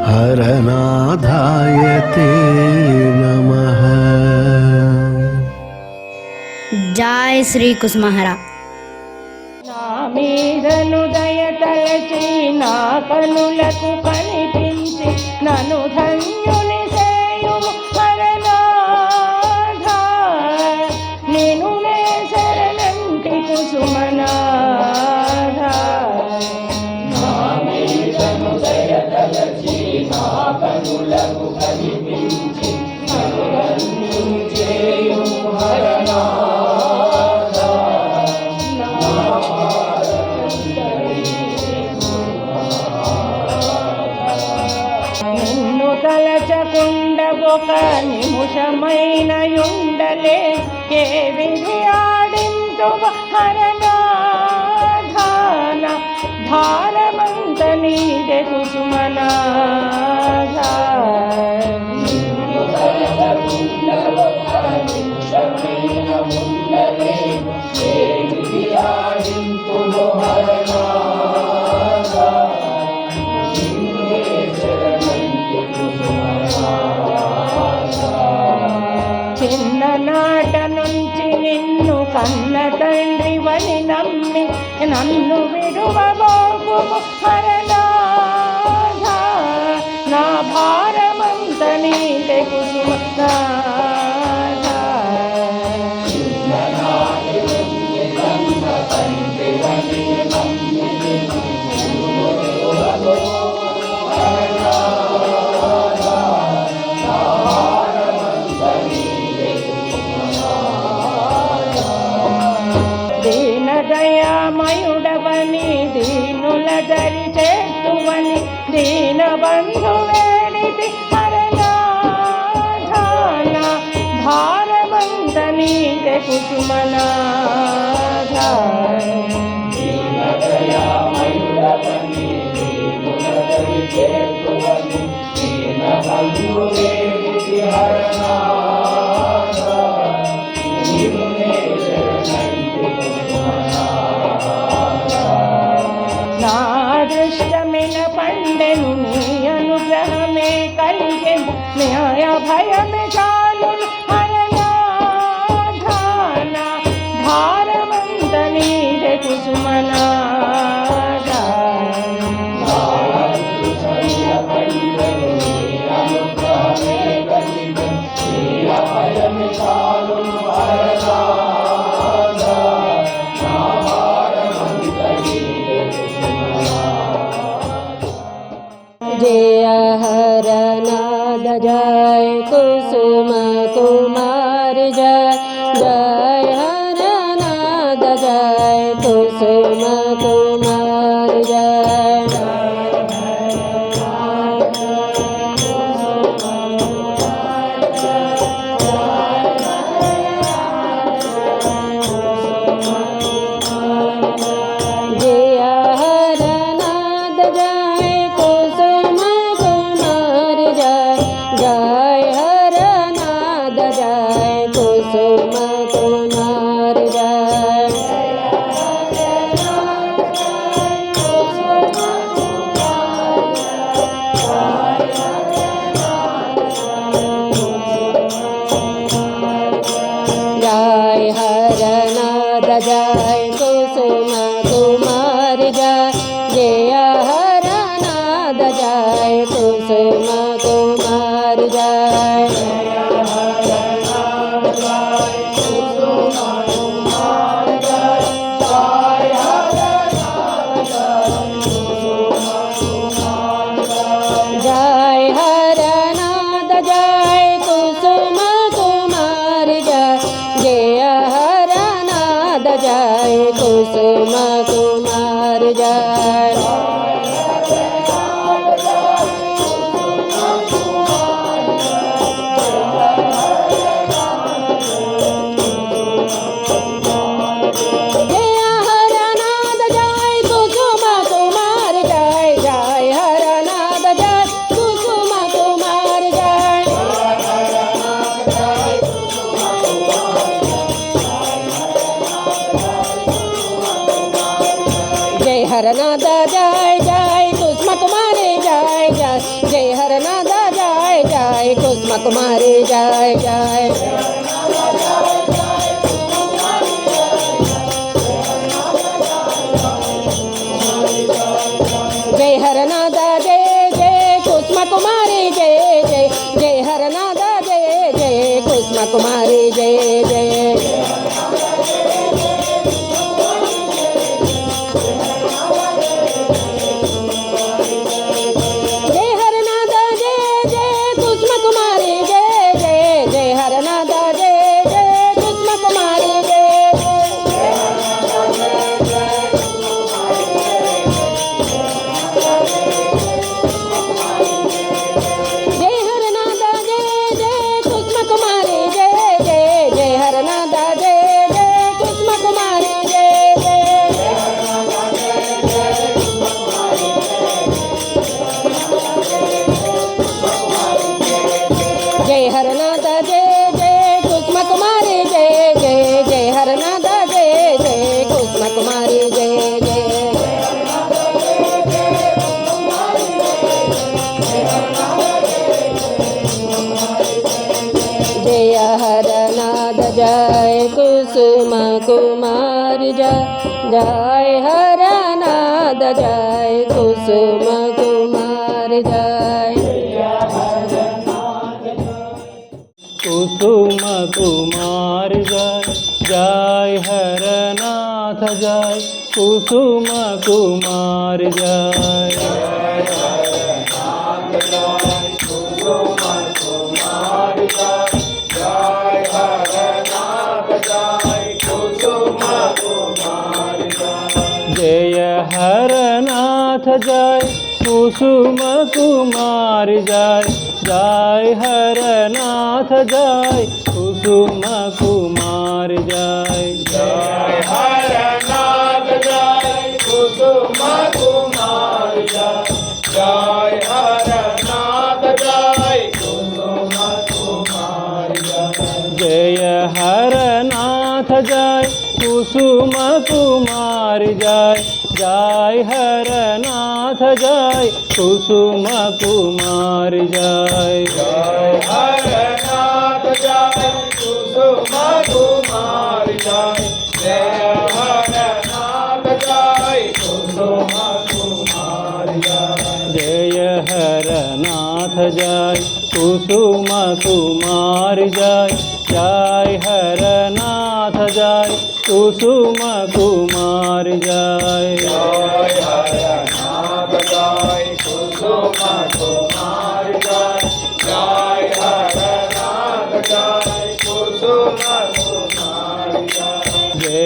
हरनाथाय ते नमः। जय श्री कुसुमहरा। నా మీదను దయతలచి నా కనులకు కనిపించి నన్ను ధన్యుని చేయుము హరనాథ. నేను నే శరణంటి కుసుమనాథ. నా మీదను దయతలచి నా కనులకు కనిపించి నన్ను ధన్యుని చేయుము హరనాథ. నిన్ను తలచకుండ ఒక నిమిషమైన యుండలే ఏ విధి ఆడింతు హరనాథాన. భారమంత నీదే కుసుమనాథ. నిన్ను తలచకుండ ఒక నిమిషమైన యుండలే ఏ విధి ఆడింతు హరనాథ. చిన్ననాట నుంచి నిన్ను కన్న తండ్రి వని నమ్మి నన్ను విడువబోకు హరనాథ. నా భారమంత నీదే కుసుమనాథ. చిన్ననాటి నుంచి కన్న తండ్రి వని నమ్మి నిన్ను విడువబోకు దయామయుడవని దీనుల దరి చేతువని దీన బంధువేడితి హరనాథ. భారమంత నీదే కుసుమనాథ. దీన దయామయుడవని దీనుల దరి చేతువని దీన బంధువేడితి హరనాథ. నా అదృష్టమైన పండెను నీ అనుగ్రహమే కలిగెను. న్యాయ భయమే చాలును హరనాథ. నా భారమంత నీదే కుసుమనాథ. నా అదృష్టమైన పండెను నీ అనుగ్రహమే కలిగెను. న్యాయ భయమే చాలును హరనాథ. जय हरनाथ जय कुसुम कुमार जय. जय हरनाथ जय कुसुम कुमार जय. जय हरनाथ जय कुसुम कुमार जय. जय हरनाथ जय कुसुम कुमार जय. जय हरनाथ जय कुसुम कुमार जय. जय हरनाथ जय कुसुम कुमार जय. जय जय हरनादा जय जय कुसुम कुमारी जय जय जय हरनादा जय जय कुसुम कुमारी जय जय जय हरनादा जय जय कुसुम कुमारी जय जय जय हरनादा जय जय कुसुम कुमारी जय जय जय हरनादा जय जय कुसुम कुमारी जय जय हरनादा जय जय कुसुम कुमारी जय जय जय हरनादा जय जय कुसुम कुमारी जय जय जय हरनादा जय जय कुसुम कुमारी जय जय जय हरनादा जय जय कुसुम कुमारी जय जय जय हरनाद जय कुसुम कुमारी जय जय हरनाद जय कुसुम कुमारी जय कुसुम कुमार जय जय हरनाथ जय कुसुम कुमार जय जय हरनाथ जय कुसुम कुमार जय जय हरनाथ जय कुसुम कुमार जय जय हरनाथ जय कुसुम कुमार जय जय हरनाथ जय कुसुम कुमार जय हरनाथ जय कुसुम कुमार जय जय हरनाथ जय कुसुम कुमार जय जय हरनाथ जय कुसुम कुमार जय जय हरनाथ जय कुसुम कुमार जय हरनाथ जय कुसुम कुमार जय जय हरनाथ जय कुसुम कुमार जय जय हरनाथ जय कुसुम कुमार जय जय हरनाथ जय कुसुम कुमार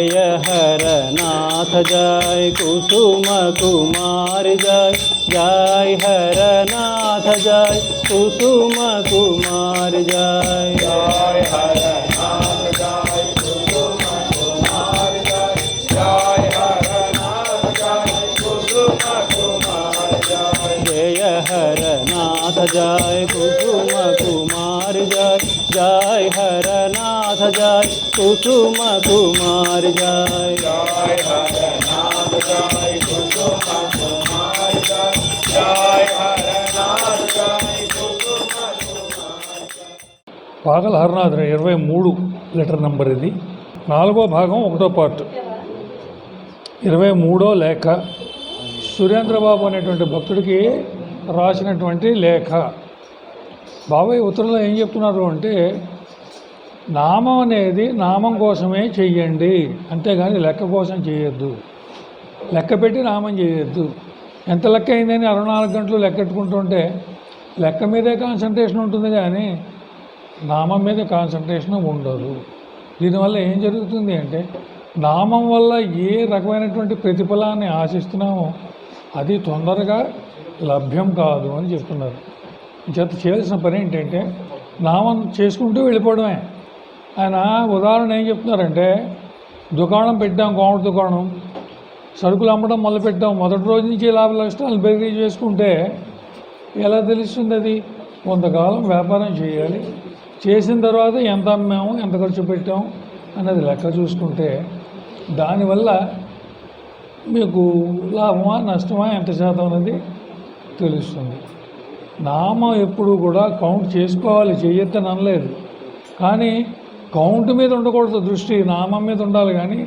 जय हरनाथ जय कुसुम कुमार जय जय हरनाथ जय कुसुम कुमार जय जय हरनाथ जय कुसुम कुमार जय जय हरनाथ जय कुसुम कुमार जय हरनाथ जय कुसुम कुमार जय जय हरनाथ जय कुसुम कुमार जय जय हरनाथ जय कुसुम कुमार जय जय हरनाथ जय कुसुम कुमार పాగల హరనాథ్ 23 లెటర్ నంబర్ ఇది 4వ భాగం 1వ పార్ట్ 23వ లేఖ సురేంద్రబాబు అనేటువంటి భక్తుడికి రాసినటువంటి లేఖ. బాబాయ్ ఉత్తరంలో ఏం చెప్తున్నారు అంటే నామం అనేది నామం కోసమే చెయ్యండి, అంతేగాని లెక్క కోసం చేయొద్దు. లెక్క పెట్టి నామం చేయొద్దు. ఎంత లెక్క అయిందని 24 గంటలు లెక్కెట్టుకుంటుంటే లెక్క మీదే కాన్సన్ట్రేషన్ ఉంటుంది కానీ నామం మీద కాన్సన్ట్రేషన్ ఉండదు. దీనివల్ల ఏం జరుగుతుంది అంటే నామం వల్ల ఏ రకమైనటువంటి ప్రతిఫలాన్ని ఆశిస్తున్నామో అది తొందరగా లభ్యం కాదు అని చెప్తున్నారు. చేత చేయాల్సిన పని ఏంటంటే నామం చేసుకుంటూ వెళ్ళిపోవడమే. ఆయన ఉదాహరణ ఏం చెప్తున్నారంటే దుకాణం పెట్టాం, కోమటి దుకాణం, సరుకులు అమ్మడం మొదలుపెట్టాం. మొదటి రోజు నుంచి లాభ నష్టాలు బెదిరి చేసుకుంటే ఎలా తెలుస్తుంది? అది కొంతకాలం వ్యాపారం చేయాలి. చేసిన తర్వాత ఎంత అమ్మాము, ఎంత ఖర్చు పెట్టాము అన్నది లెక్క చూసుకుంటే దానివల్ల మీకు లాభమా నష్టమా ఎంత శాతం అనేది తెలుస్తుంది. నామం ఎప్పుడు కూడా కౌంట్ చేసుకోవాలి, చెయ్యొద్దని అనలేదు. కానీ కౌంట్ మీద ఉండకూడదు దృష్టి, నామం మీద ఉండాలి కానీ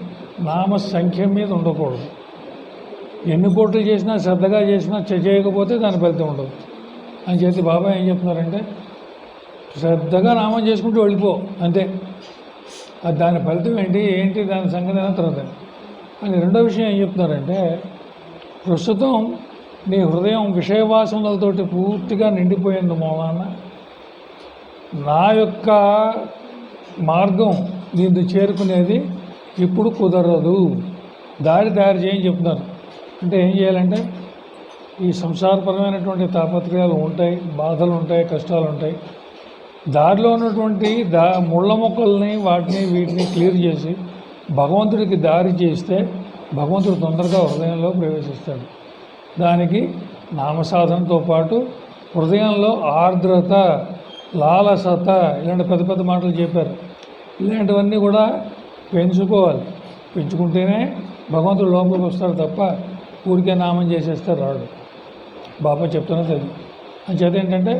నామ సంఖ్య మీద ఉండకూడదు. ఎన్ని కోట్లు చేసినా శ్రద్ధగా చేసినా చేయకపోతే దాని ఫలితం ఉండదు అని చెప్పి బాబా ఏం చెప్తున్నారంటే, శ్రద్ధగా నామం చేసుకుంటూ వెళ్ళిపో అంతే, అది దాని ఫలితం ఏంటి దాని సంగతి అయినా తర్వాత అని. రెండో విషయం ఏం చెప్తున్నారంటే, ప్రస్తుతం నీ హృదయం విషయవాసనలతోటి పూర్తిగా నిండిపోయింది మూలాన నా యొక్క మార్గం దీన్ని చేరుకునేది ఇప్పుడు కుదరదు, దారి తయారు చేయని చెప్తున్నారు. అంటే ఏం చేయాలంటే, ఈ సంసారపరమైనటువంటి తాపత్రయాలు ఉంటాయి, బాధలు ఉంటాయి, కష్టాలు ఉంటాయి. దారిలో ఉన్నటువంటి ముళ్ళ మొక్కల్ని వీటిని క్లియర్ చేసి భగవంతుడికి దారి చేస్తే భగవంతుడు తొందరగా హృదయంలో ప్రవేశిస్తాడు. దానికి నామసాధనతో పాటు హృదయంలో ఆర్ద్రత, లాలసత, ఇలాంటి పెద్ద పెద్ద మాటలు చెప్పారు. ఇలాంటివన్నీ కూడా పెంచుకోవాలి. పెంచుకుంటేనే భగవంతుడు లోపలికి వస్తాడు తప్ప ఊరికే నామం చేసేస్తే రాడు. బాబా చెప్తున్నది అది. అంచేత ఏంటంటే,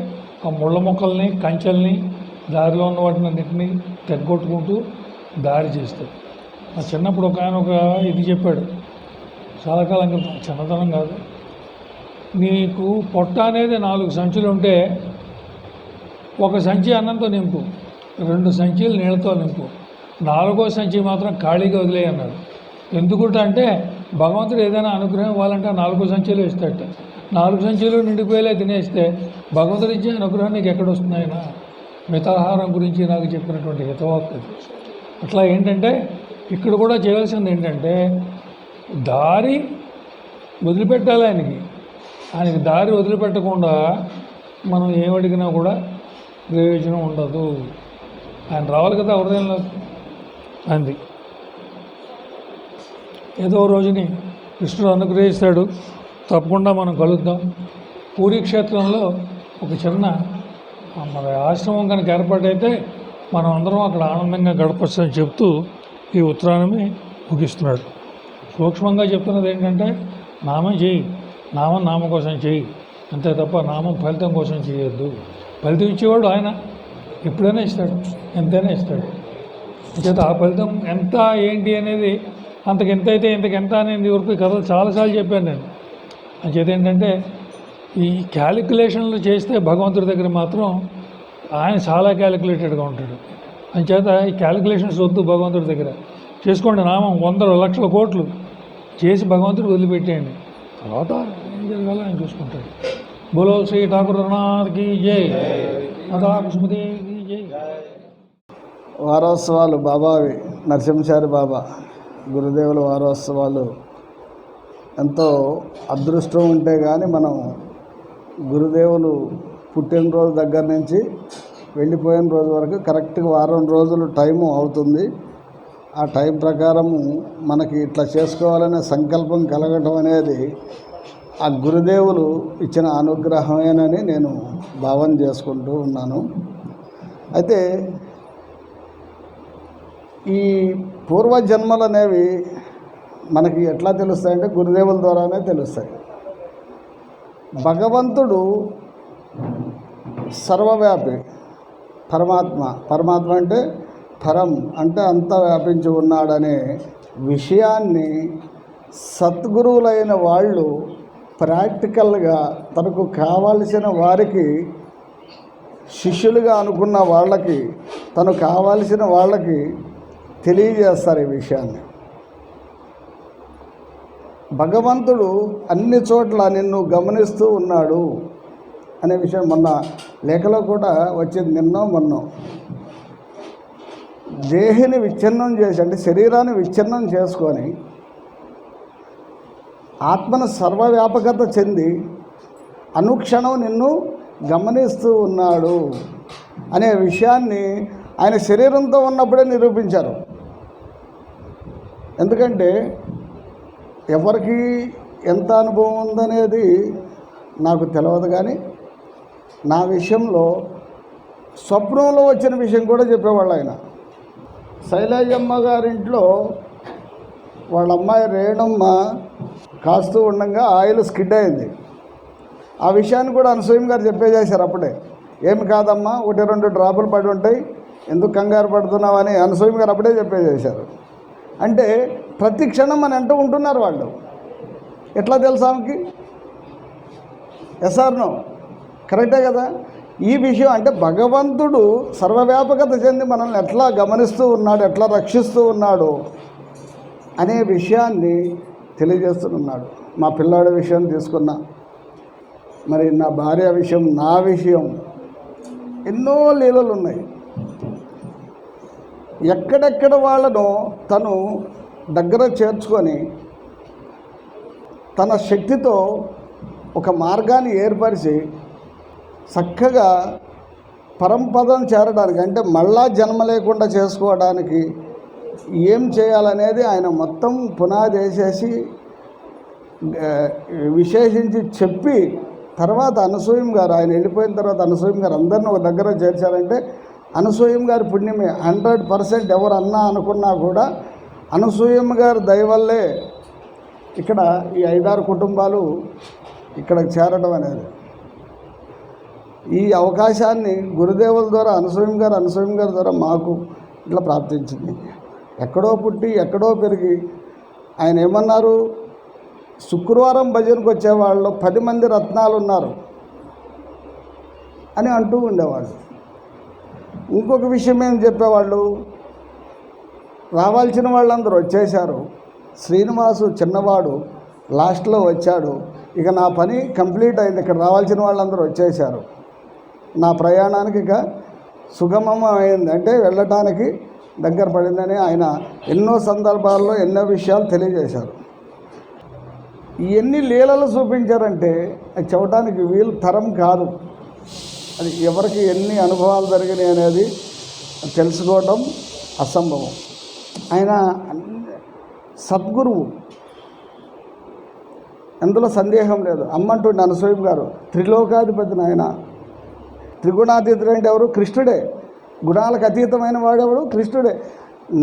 ఆ ముళ్ళ మొక్కల్ని, కంచెల్ని, దారిలో ఉన్న వాటిని అన్నింటినీ తెగ్గొట్టుకుంటూ దారి చేస్తాడు. నా చిన్నప్పుడు ఒక ఇది చెప్పాడు, చాలా కాలం క్రితం, చిన్నతనం కాదు. నీకు పొట్ట అనేది 4 సంచులు ఉంటే 1 సంచి అన్నంతో నింపు, 2 సంచీలు నీళ్ళతో నింపు, 4వ సంచి మాత్రం ఖాళీగా వదిలేయి అన్నాడు. ఎందుకంటే భగవంతుడు ఏదైనా అనుగ్రహం ఇవ్వాలంటే 4 సంచీలు ఇస్తాడట. 4 సంచీలు నిండిపోయేలా తినేస్తే భగవంతుడి ఇచ్చే అనుగ్రహం నీకు ఎక్కడొస్తుంది? ఆయన మితాహారం గురించి నాకు చెప్పినటువంటి హితవాక్కు. అట్లా ఏంటంటే ఇక్కడ కూడా చేయాల్సింది ఏంటంటే, దారి వదిలిపెట్టాలి ఆయనకి దారి వదిలిపెట్టకుండా మనం ఏమడిగినా కూడా ప్రయోజనం ఉండదు. ఆయన రావాలి కదా హృదయంలో. అంది ఏదో రోజుని కృష్ణుడు అనుగ్రహిస్తాడు, తప్పకుండా మనం కలుద్దాం. పూరీ క్షేత్రంలో ఒక చిన్న మన ఆశ్రమం కనుక ఏర్పాటైతే మనం అందరం అక్కడ ఆనందంగా గడపచ్చని చెప్తూ ఈ ఉత్తరాన్ని ముగిస్తున్నాడు. సూక్ష్మంగా చెప్తున్నది ఏంటంటే, నామం చేయి, నామం కోసం చేయి అంతే తప్ప నామం ఫలితం కోసం చేయొద్దు. ఫలితం ఇచ్చేవాడు ఆయన, ఎప్పుడైనా ఇస్తాడు, ఎంతైనా ఇస్తాడు. అంచేత ఆ ఫలితం ఎంత ఏంటి అనేది అంతకెంత అయితే ఇంతకెంత అనేది వరకు కథలు చాలాసార్లు చెప్పాను నేను. అంచేత ఏంటంటే, ఈ క్యాలిక్యులేషన్లు చేస్తే భగవంతుడి దగ్గర మాత్రం ఆయన చాలా క్యాలిక్యులేటెడ్గా ఉంటాడు. అంచేత ఈ క్యాలిక్యులేషన్స్ వద్దు భగవంతుడి దగ్గర. చేసుకోండి నామం 100 లక్షల కోట్లు చేసి భగవంతుడు వదిలిపెట్టేయండి, తర్వాత ఏం జరగాలో ఆయన చూసుకుంటాడు. బోలో శ్రీ ఠాకూర్ రఘునాథ్కి జై, మాతా కుసుమదేవికి జై. వారోత్సవాలు బాబావి నరసింహచారి బాబా గురుదేవుల వారోత్సవాలు ఎంతో అదృష్టం ఉంటే కానీ మనం గురుదేవులు పుట్టినరోజు దగ్గర నుంచి వెళ్ళిపోయిన రోజు వరకు కరెక్ట్గా 1 వారం రోజులు టైము అవుతుంది. ఆ టైం ప్రకారము మనకి ఇట్లా చేసుకోవాలనే సంకల్పం కలగటం అనేది ఆ గురుదేవులు ఇచ్చిన అనుగ్రహమేనని నేను భావన చేసుకుంటూ ఉన్నాను. అయితే ఈ పూర్వజన్మలు అనేవి మనకి ఎట్లా తెలుస్తాయంటే గురుదేవుల ద్వారానే తెలుస్తాయి. భగవంతుడు సర్వవ్యాపి, పరమాత్మ అంటే పరం అంటే అంతా వ్యాపించి ఉన్నాడనే విషయాన్ని సద్గురువులైన వాళ్ళు ప్రాక్టికల్గా తనకు కావాల్సిన వారికి, శిష్యులుగా అనుకున్న వాళ్ళకి, తను కావాల్సిన వాళ్ళకి తెలియజేస్తారు ఈ విషయాన్ని. భగవంతుడు అన్ని చోట్ల నిన్ను గమనిస్తూ ఉన్నాడు అనే విషయం మొన్న లేఖలో కూడా వచ్చింది. మొన్న దేహిని విచ్ఛిన్నం చేసి, అంటే శరీరాన్ని విచ్ఛిన్నం చేసుకొని ఆత్మను సర్వవ్యాపకత చెంది అనుక్షణం నిన్ను గమనిస్తూ ఉన్నాడు అనే విషయాన్ని ఆయన శరీరంతో ఉన్నప్పుడే నిరూపించారు. ఎందుకంటే ఎవరికి ఎంత అనుభవం ఉందనేది నాకు తెలియదు, కానీ నా విషయంలో స్వప్నంలో వచ్చిన విషయం కూడా చెప్పేవాళ్ళు ఆయన. శైలజమ్మ గారింట్లో వాళ్ళ అమ్మాయి రేణమ్మ కాస్తూ ఉండగా ఆయిల్ స్కిడ్ అయింది. ఆ విషయాన్ని కూడా అనసూయం గారు చెప్పేసేశారు అప్పుడే. ఏమి కాదమ్మా, 1-2 డ్రాపులు పడి ఉంటాయి, ఎందుకు కంగారు పడుతున్నావు అని అనసూయం గారు అప్పుడే చెప్పేసేశారు. అంటే ప్రతి క్షణం మన అంటూ ఉంటున్నారు వాళ్ళు. ఎట్లా తెలుసు ఆమెకి? ఎస్ఆర్నో కరెక్టే కదా. ఈ విషయం అంటే భగవంతుడు సర్వవ్యాపకత చెంది మనల్ని ఎట్లా గమనిస్తూ ఉన్నాడు, ఎట్లా రక్షిస్తూ ఉన్నాడు అనే విషయాన్ని తెలియజేస్తున్నాడు. మా పిల్లాడి విషయం తీసుకున్నా, మరి నా భార్య విషయం, నా విషయం, ఎన్నో లీలలు ఉన్నాయి. ఎక్కడెక్కడ వాళ్ళను తను దగ్గర చేర్చుకొని తన శక్తితో ఒక మార్గాన్ని ఏర్పరిచి చక్కగా పరంపదం చేరడానికి, అంటే మళ్ళా జన్మ లేకుండా చేసుకోవడానికి ఏం చేయాలనేది ఆయన మొత్తం పునాది వేసేసి విశేషించి చెప్పి, తర్వాత అనసూయం గారు ఆయన వెళ్ళిపోయిన తర్వాత అనసూయం గారు అందరిని ఒక దగ్గర చేర్చారంటే అనసూయం గారి పుణ్యమే. 100% ఎవరు అన్నా అనుకున్నా కూడా అనసూయం గారి దయవల్లే ఇక్కడ ఈ 5-6 కుటుంబాలు ఇక్కడికి చేరడం అనేది. ఈ అవకాశాన్ని గురుదేవుల ద్వారా అనసూయం గారి ద్వారా మాకు ఇట్లా ప్రాప్తించింది. ఎక్కడో పుట్టి ఎక్కడో పెరిగి ఆయన ఏమన్నారు, శుక్రవారం భజనకు వచ్చేవాళ్ళు 10 మంది రత్నాలు ఉన్నారు అని అంటూ ఉండేవాళ్ళు. ఇంకొక విషయం ఏం చెప్పేవాళ్ళు, రావాల్సిన వాళ్ళందరూ వచ్చేశారు, శ్రీనివాసు చిన్నవాడు లాస్ట్లో వచ్చాడు, ఇక నా పని కంప్లీట్ అయింది, ఇక్కడ రావాల్సిన వాళ్ళందరూ వచ్చేశారు, నా ప్రయాణానికి ఇక సుగమం అయింది, అంటే వెళ్ళటానికి దగ్గర పడిందని ఆయన ఎన్నో సందర్భాల్లో ఎన్నో విషయాలు తెలియజేశారు. ఎన్ని లీలలు చూపించారంటే అది చెప్పడానికి వీలు తరం కాదు. అది ఎవరికి ఎన్ని అనుభవాలు జరిగినాయి అనేది తెలుసుకోవడం అసంభవం. ఆయన సద్గురువు, అందులో సందేహం లేదు. అమ్మంటుండే అనసూయం గారు, త్రిలోకాధిపతిని ఆయన. త్రిగుణాతీతుడు అంటే ఎవరు? కృష్ణుడే. గుణాలకు అతీతమైన వాడెవడు? కృష్ణుడే.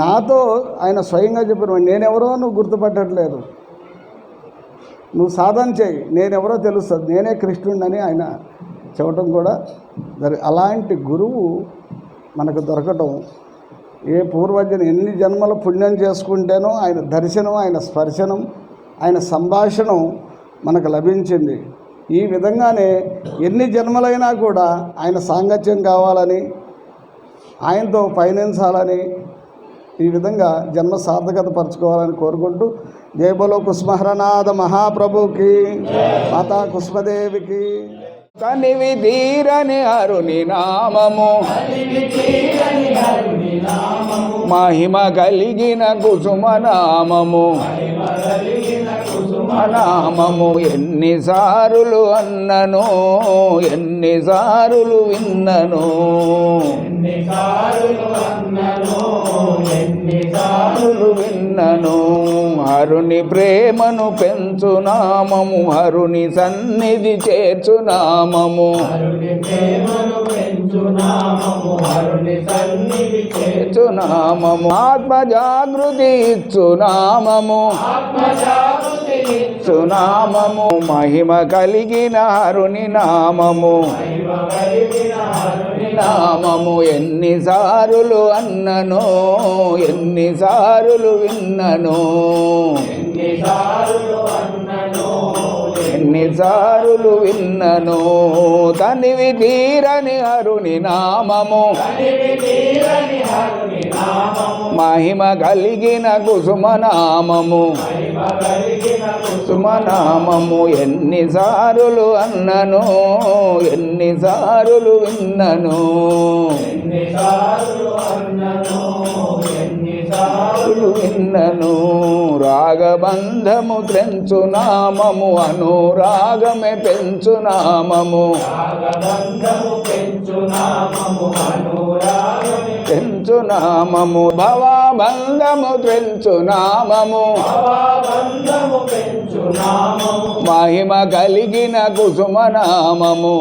నాతో ఆయన స్వయంగా చెప్పిన, నేనెవరో నువ్వు గుర్తుపట్టట్లేదు, నువ్వు సాధన చేయి, నేనెవరో తెలుస్తుంది, నేనే కృష్ణుడిని ఆయన చెప్పటం కూడా అలాంటి గురువు మనకు దొరకటం, ఏ పూర్వజన ఎన్ని జన్మల పుణ్యం చేసుకుంటేనో ఆయన దర్శనం, ఆయన స్పర్శనం, ఆయన సంభాషణం మనకు లభించింది. ఈ విధంగానే ఎన్ని జన్మలైనా కూడా ఆయన సాంగత్యం కావాలని, ఆయనతో పయనించాలని, ఈ విధంగా జన్మ సార్థకత పరచుకోవాలని కోరుకుంటూ, జై బోలో కుస్మహరనాథ మహాప్రభుకి, మాతా కుస్మదేవికి. కనివి తీరని అరుని నామము, మహిమ కలిగిన కుసుమ నామము, నామము ఎన్నిసారులు అన్నను, ఎన్నిసారులు విన్నను, విన్నను. హరుని ప్రేమను పెంచు నామము, హరుని సన్నిధి చేర్చు నామము, చేర్చు నామము. ఆత్మ జాగృతి ఇచ్చు నామము, నామము. మహిమ కలిగిన హరుని నామము, నామము. ఎన్నిసారులు అన్నను, ఎన్నిసారులు విన్నను, ఎన్నిసారులు విన్నను. తనివి తీరని హరుని నామము, మహిమ కలిగిన కుసుమ నామము, కుసుమ నామము. ఎన్నిసారులు అన్నను, ఎన్నిసారులు విన్నను, విన్నను. రాగబంధము త్రెంచు నామము, అనురాగమే పెంచు నామము, పెంచు నామము. భవబంధము త్రెంచు నామము, మహిమ కలిగిన కుసుమ నామము,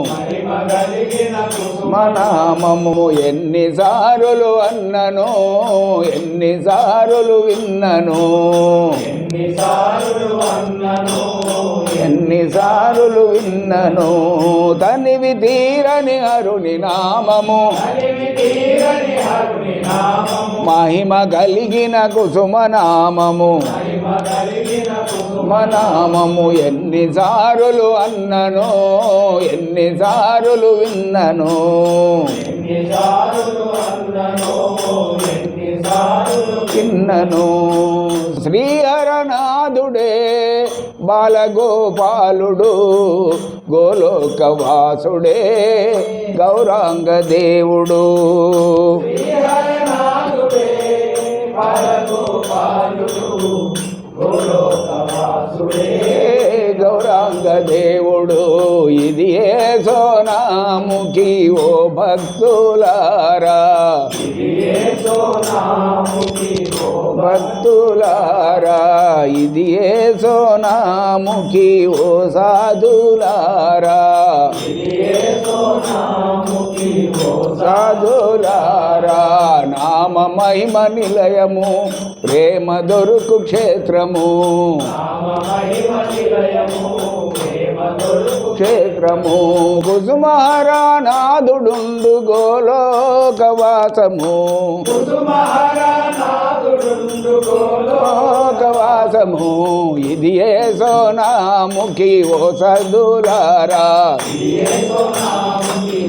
నామము. ఎన్నిసారులు అన్నను, ఎన్నిసారులు విన్నను, ఎన్నిసార్లు విన్నను తనివి తీరని అరుని నామము మహిమ కలిగిన కుసుమ నామము నామము ఎన్నిసార్లు అన్నను ఎన్నిసార్లు విన్నను విన్నను శ్రీహరనాథుడే బాలగోపాలుడు గోలోకవాసుడే గౌరాంగ దేవుడు గౌరాంగ దేవుడు ఇది ఏ సోనాముఖి ఓ భక్తులారా భక్తులారా ఇది ఏ సోనాముఖి ఓ సాధులారా సాధులారా నామ మహిమ నిలయము ప్రేమ దొరుకు క్షేత్రము క్షేత్రము కుసుమహరనాథుడుండు గోలోకవాసము గోలోకవాసము ఇది ఏ సోనాముఖి ఓ సదులారా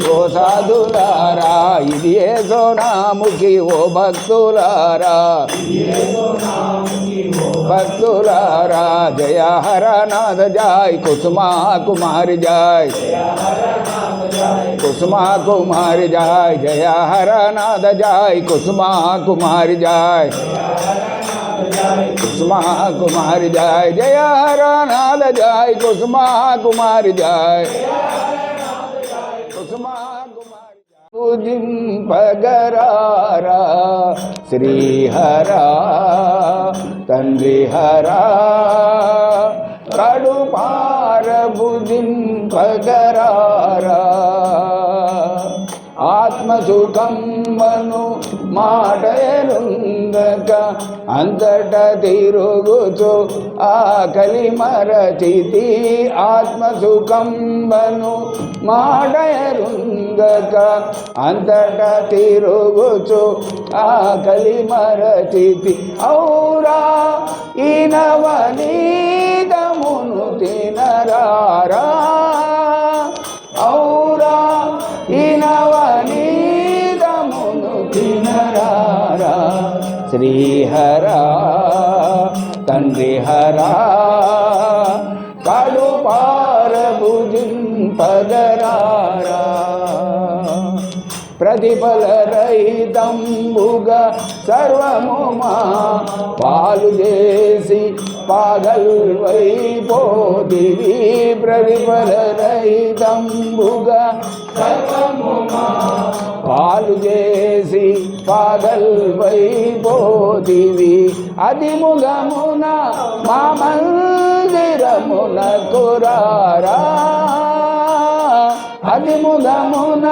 ఓ సాధులారా ఇది ఏ సోనాముఖి ఓ భక్తులారా భక్తులారా జయ హరనాథ జాయ్ కుసుమా కుమారి జాయ్ కుసుమా కుమారి జాయ్ జయ హరనాథ జాయ్ కుసుమా కుమారి జాయ్ కుసుమా కుమారి జాయ్ జయ హరనాథ జాయ్ కుసుమా కుమారి జాయ్ కుసుమా కుమారి పూజింపగరారా శ్రీహరా తండ్రి హరా కడుపార భుజింపగరారా ఆత్మసుఖమ్మను మాటలుందక అంతట తిరుగుచు ఆకలి మరచితి ఆత్మసుఖమ్మను మాటలుందక అంతట తిరుగుచు ఆకలి మరచితి ఔరా ఈనవనీదమును తినరారా ఔరా ఈనవనీదమును తినరారా శ్రీహరా తండ్రి హరా కడుపార భుజింపగరారా ప్రతిఫల రహితంబుగా సర్వము మా పాలు చేసి పాగల్వైపోదివి ప్రతిఫల రహితంబుగా సర్వము మా పాలు చేసి పాగల్వైపోదివి అది ముగమున మా మందిరమున కురారా అది ముగమున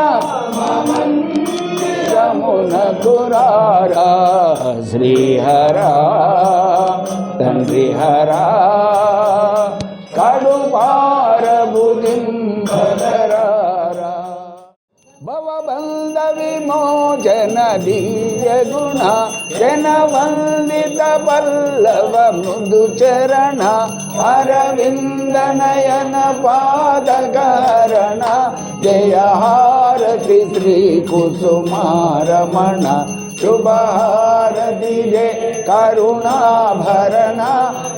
మందిరమున కురారా శ్రీహరా తండ్రి హరా కడుపార భుజింపగరారా భవబంధ విమోచన దివ్య గుణ జన వందిత పల్లవ మృదు చరణ అరవింద నయన పాదకరణ జయ హారతి శ్రీ కుసుమారమణ శుభహారతి జయ కరుణాభరణ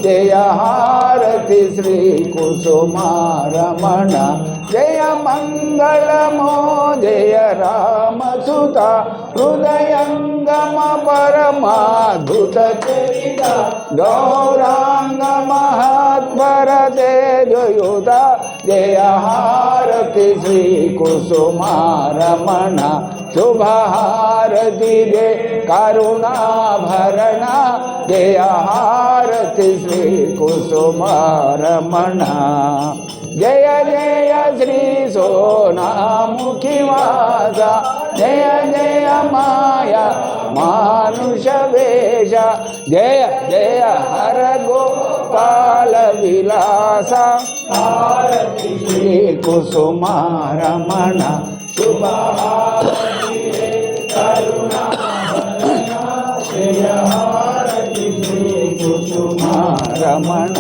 జయ హారతి శ్రీ కుసుమారమణ జయ మంగళమో జయ రామసుత హృదయంగమ పరమాద్భుత చరిత గౌరాంగ మహాత్మర తేజయుత జయ హారతి శ్రీ కుసుమారమణ శుభహారతి జయ కరుణాభరణ జయ హారతి శ్రీ కుసుమారమణ జయ జయ శ్రీ సోనాముఖి వాస జయ జయ మాయా మానుష వేష జయ జయ హర గో గోపాల విలాస శ్రీ కుసుమారమణ శుభ కుసుమారమణ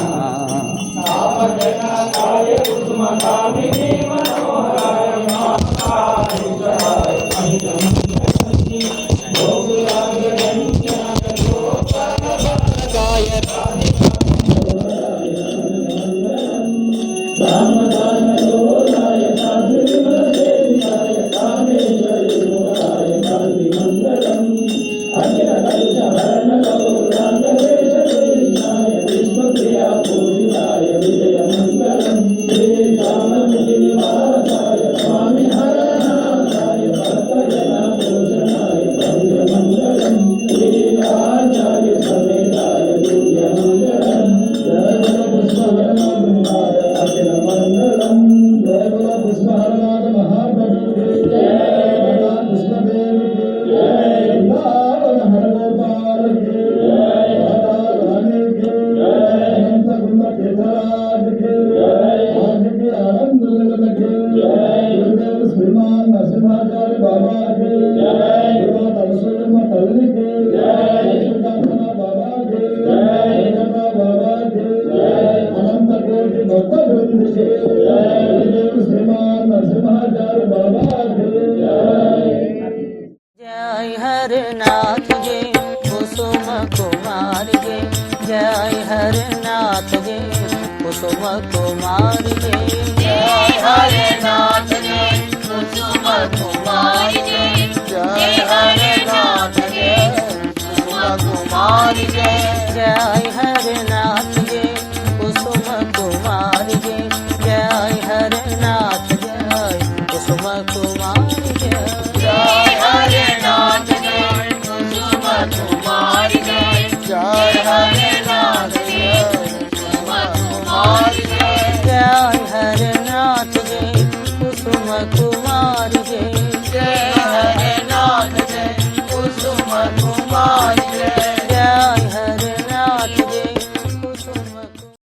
जय हर नाथ गे कुसुम कुमार गे जय हर नाथ गे कुसुम कुमार गे जय हर नाथ